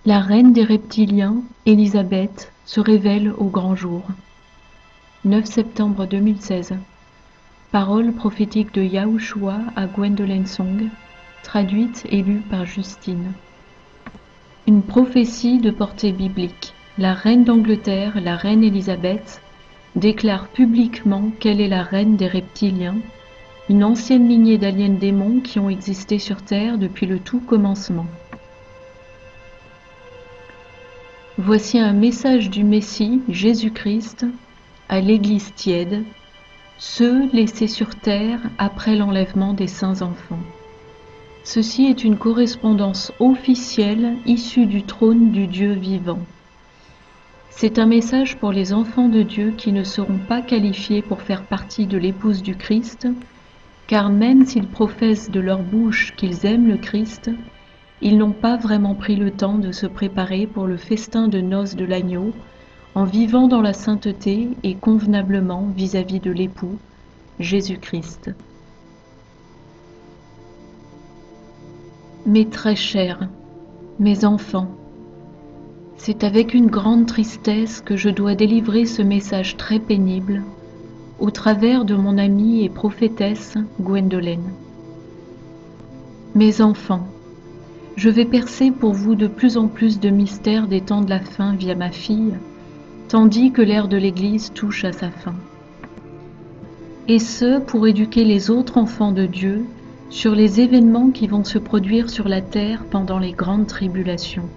La reine des reptiliens, Élisabeth, se révèle au grand jour. 9 septembre 2016. Parole prophétique de Yahushua à Gwendolyn Song, traduite et lue par Justine. Une prophétie de portée biblique. La reine d'Angleterre, la reine Élisabeth, déclare publiquement qu'elle est la reine des reptiliens, une ancienne lignée d'aliens démons qui ont existé sur Terre depuis le tout commencement. Voici un message du Messie, Jésus-Christ, à l'Église tiède, ceux laissés sur terre après l'enlèvement des saints enfants. Ceci est une correspondance officielle issue du trône du Dieu vivant. C'est un message pour les enfants de Dieu qui ne seront pas qualifiés pour faire partie de l'épouse du Christ, car même s'ils professent de leur bouche qu'ils aiment le Christ, ils n'ont pas vraiment pris le temps de se préparer pour le festin de noces de l'agneau, en vivant dans la sainteté et convenablement vis-à-vis de l'époux, Jésus-Christ. Mes très chers, mes enfants, c'est avec une grande tristesse que je dois délivrer ce message très pénible au travers de mon amie et prophétesse Gwendolyn. Mes enfants, je vais percer pour vous de plus en plus de mystères des temps de la fin via ma fille, tandis que l'ère de l'Église touche à sa fin. Et ce, pour éduquer les autres enfants de Dieu sur les événements qui vont se produire sur la terre pendant les grandes tribulations.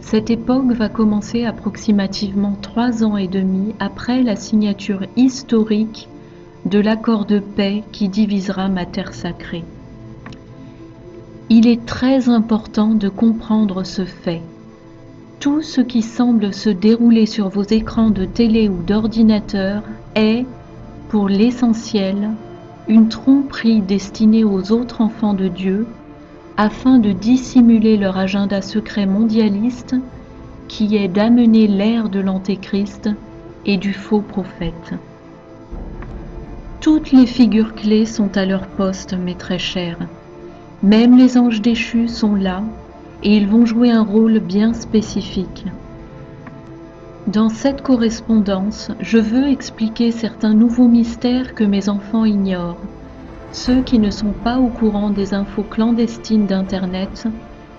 Cette époque va commencer approximativement 3 ans et demi après la signature historique de l'accord de paix qui divisera ma terre sacrée. Il est très important de comprendre ce fait. Tout ce qui semble se dérouler sur vos écrans de télé ou d'ordinateur est, pour l'essentiel, une tromperie destinée aux autres enfants de Dieu afin de dissimuler leur agenda secret mondialiste qui est d'amener l'ère de l'Antéchrist et du faux prophète. Toutes les figures clés sont à leur poste, mes très chers. Même les anges déchus sont là et ils vont jouer un rôle bien spécifique. Dans cette correspondance, je veux expliquer certains nouveaux mystères que mes enfants ignorent, ceux qui ne sont pas au courant des infos clandestines d'Internet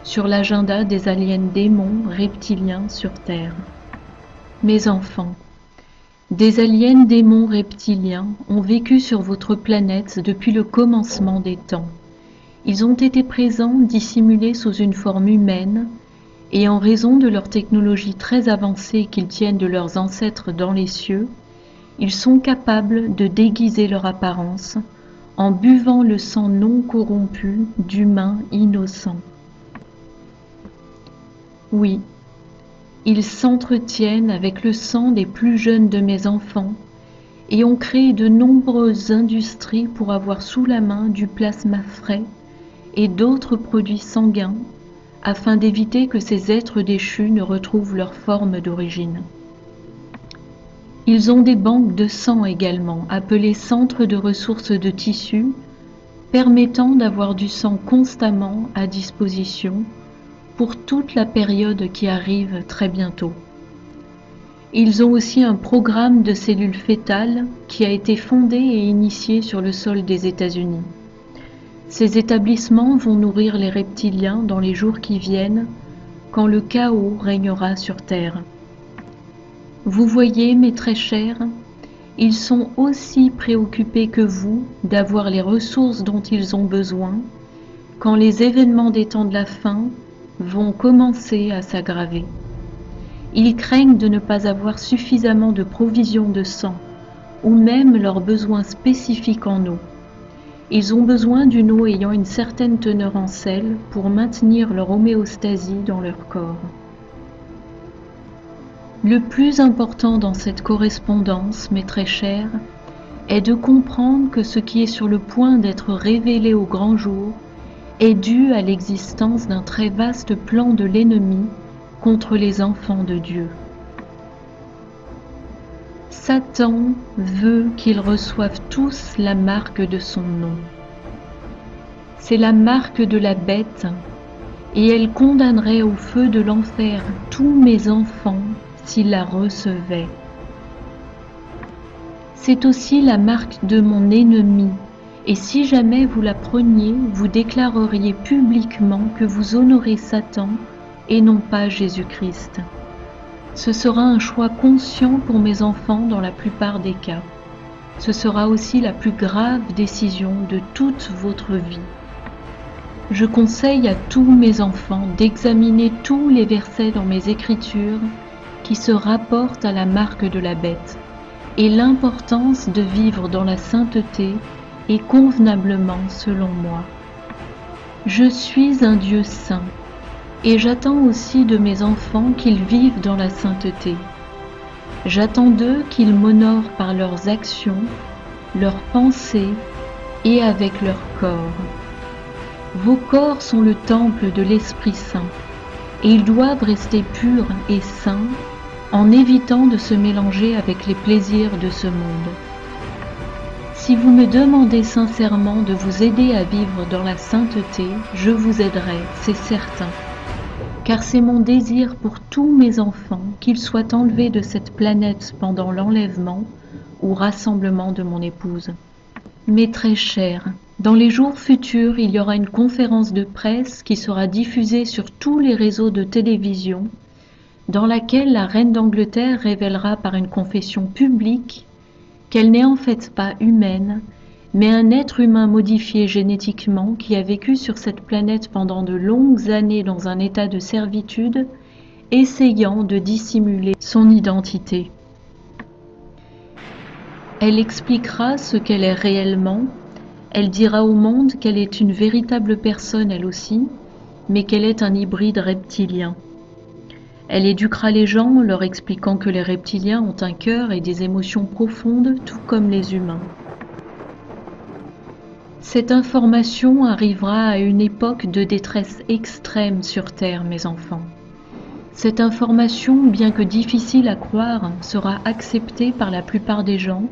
sur l'agenda des aliens démons reptiliens sur Terre. Mes enfants, des aliens démons reptiliens ont vécu sur votre planète depuis le commencement des temps. Ils ont été présents dissimulés sous une forme humaine et en raison de leur technologie très avancée qu'ils tiennent de leurs ancêtres dans les cieux, ils sont capables de déguiser leur apparence en buvant le sang non corrompu d'humains innocents. Oui, ils s'entretiennent avec le sang des plus jeunes de mes enfants et ont créé de nombreuses industries pour avoir sous la main du plasma frais et d'autres produits sanguins afin d'éviter que ces êtres déchus ne retrouvent leur forme d'origine. Ils ont des banques de sang également, appelées centres de ressources de tissus, permettant d'avoir du sang constamment à disposition pour toute la période qui arrive très bientôt. Ils ont aussi un programme de cellules fœtales qui a été fondé et initié sur le sol des États-Unis. Ces établissements vont nourrir les reptiliens dans les jours qui viennent, quand le chaos régnera sur Terre. Vous voyez, mes très chers, ils sont aussi préoccupés que vous d'avoir les ressources dont ils ont besoin quand les événements des temps de la fin vont commencer à s'aggraver. Ils craignent de ne pas avoir suffisamment de provisions de sang ou même leurs besoins spécifiques en eau. Ils ont besoin d'une eau ayant une certaine teneur en sel pour maintenir leur homéostasie dans leur corps. Le plus important dans cette correspondance, mes très chers, est de comprendre que ce qui est sur le point d'être révélé au grand jour est dû à l'existence d'un très vaste plan de l'ennemi contre les enfants de Dieu. Satan veut qu'ils reçoivent tous la marque de son nom. C'est la marque de la bête et elle condamnerait au feu de l'enfer tous mes enfants s'ils la recevaient. C'est aussi la marque de mon ennemi, et si jamais vous la preniez, vous déclareriez publiquement que vous honorez Satan et non pas Jésus-Christ. Ce sera un choix conscient pour mes enfants dans la plupart des cas. Ce sera aussi la plus grave décision de toute votre vie. Je conseille à tous mes enfants d'examiner tous les versets dans mes écritures qui se rapportent à la marque de la bête et l'importance de vivre dans la sainteté et convenablement selon moi. Je suis un Dieu saint et j'attends aussi de mes enfants qu'ils vivent dans la sainteté. J'attends d'eux qu'ils m'honorent par leurs actions, leurs pensées et avec leur corps. Vos corps sont le temple de l'Esprit Saint et ils doivent rester purs et saints en évitant de se mélanger avec les plaisirs de ce monde. Si vous me demandez sincèrement de vous aider à vivre dans la sainteté, je vous aiderai, c'est certain. Car c'est mon désir pour tous mes enfants qu'ils soient enlevés de cette planète pendant l'enlèvement ou rassemblement de mon épouse. Mes très chers, dans les jours futurs, il y aura une conférence de presse qui sera diffusée sur tous les réseaux de télévision, dans laquelle la reine d'Angleterre révélera par une confession publique qu'elle n'est en fait pas humaine, mais un être humain modifié génétiquement qui a vécu sur cette planète pendant de longues années dans un état de servitude, essayant de dissimuler son identité. Elle expliquera ce qu'elle est réellement, elle dira au monde qu'elle est une véritable personne elle aussi, mais qu'elle est un hybride reptilien. Elle éduquera les gens en leur expliquant que les reptiliens ont un cœur et des émotions profondes, tout comme les humains. Cette information arrivera à une époque de détresse extrême sur Terre, mes enfants. Cette information, bien que difficile à croire, sera acceptée par la plupart des gens,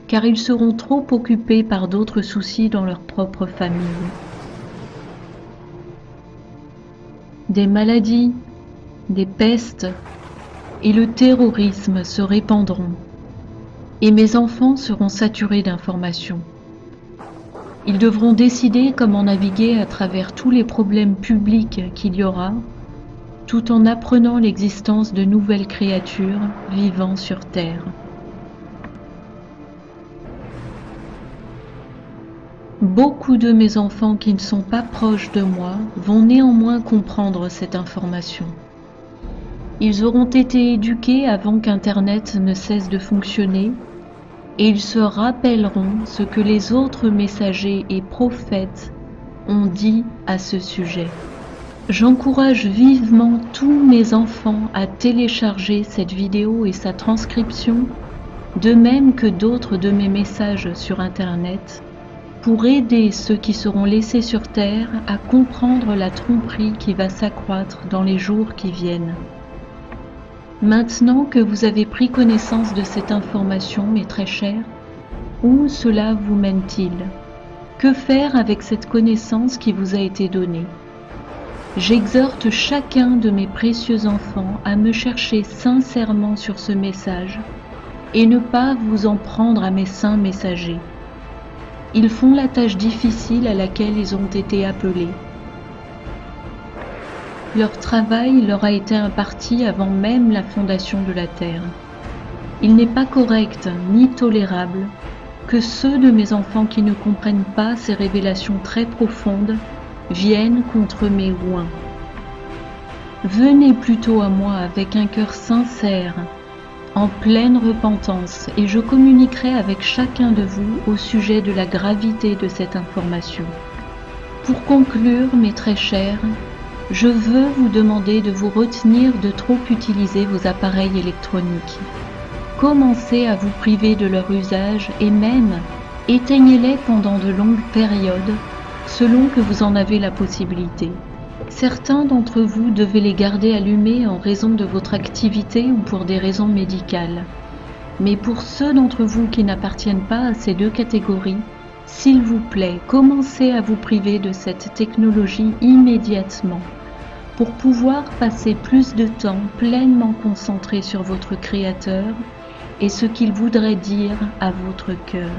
car ils seront trop occupés par d'autres soucis dans leur propre famille. Des maladies, des pestes et le terrorisme se répandront, et mes enfants seront saturés d'informations. Ils devront décider comment naviguer à travers tous les problèmes publics qu'il y aura, tout en apprenant l'existence de nouvelles créatures vivant sur Terre. Beaucoup de mes enfants qui ne sont pas proches de moi vont néanmoins comprendre cette information. Ils auront été éduqués avant qu'Internet ne cesse de fonctionner et ils se rappelleront ce que les autres messagers et prophètes ont dit à ce sujet. J'encourage vivement tous mes enfants à télécharger cette vidéo et sa transcription, de même que d'autres de mes messages sur Internet, pour aider ceux qui seront laissés sur Terre à comprendre la tromperie qui va s'accroître dans les jours qui viennent. Maintenant que vous avez pris connaissance de cette information, mes très chers, où cela vous mène-t-il? Que faire avec cette connaissance qui vous a été donnée? J'exhorte chacun de mes précieux enfants à me chercher sincèrement sur ce message et ne pas vous en prendre à mes saints messagers. Ils font la tâche difficile à laquelle ils ont été appelés. Leur travail leur a été imparti avant même la fondation de la terre. Il n'est pas correct ni tolérable que ceux de mes enfants qui ne comprennent pas ces révélations très profondes viennent contre mes oins. Venez plutôt à moi avec un cœur sincère, en pleine repentance, et je communiquerai avec chacun de vous au sujet de la gravité de cette information. Pour conclure, mes très chers, je veux vous demander de vous retenir de trop utiliser vos appareils électroniques. Commencez à vous priver de leur usage et même éteignez-les pendant de longues périodes selon que vous en avez la possibilité. Certains d'entre vous devez les garder allumés en raison de votre activité ou pour des raisons médicales. Mais pour ceux d'entre vous qui n'appartiennent pas à ces deux catégories, s'il vous plaît, commencez à vous priver de cette technologie immédiatement, pour pouvoir passer plus de temps pleinement concentré sur votre Créateur et ce qu'il voudrait dire à votre cœur.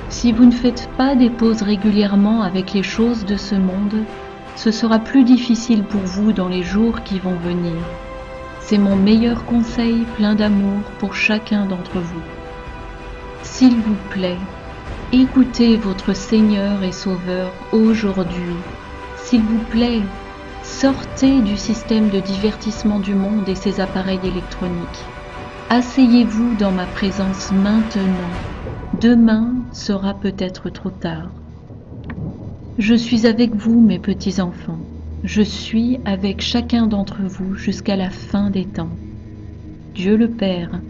Si vous ne faites pas des pauses régulièrement avec les choses de ce monde, ce sera plus difficile pour vous dans les jours qui vont venir. C'est mon meilleur conseil plein d'amour pour chacun d'entre vous. S'il vous plaît, écoutez votre Seigneur et Sauveur aujourd'hui. S'il vous plaît, sortez du système de divertissement du monde et ses appareils électroniques. Asseyez-vous dans ma présence maintenant. Demain sera peut-être trop tard. Je suis avec vous, mes petits enfants. Je suis avec chacun d'entre vous jusqu'à la fin des temps. Dieu le Père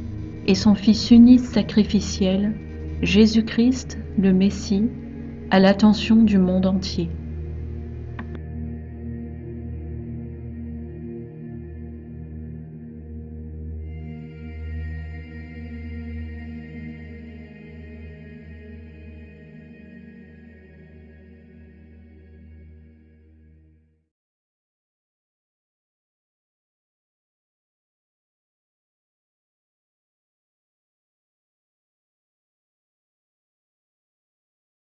et son Fils unique sacrificiel, Jésus-Christ, le Messie, à l'attention du monde entier.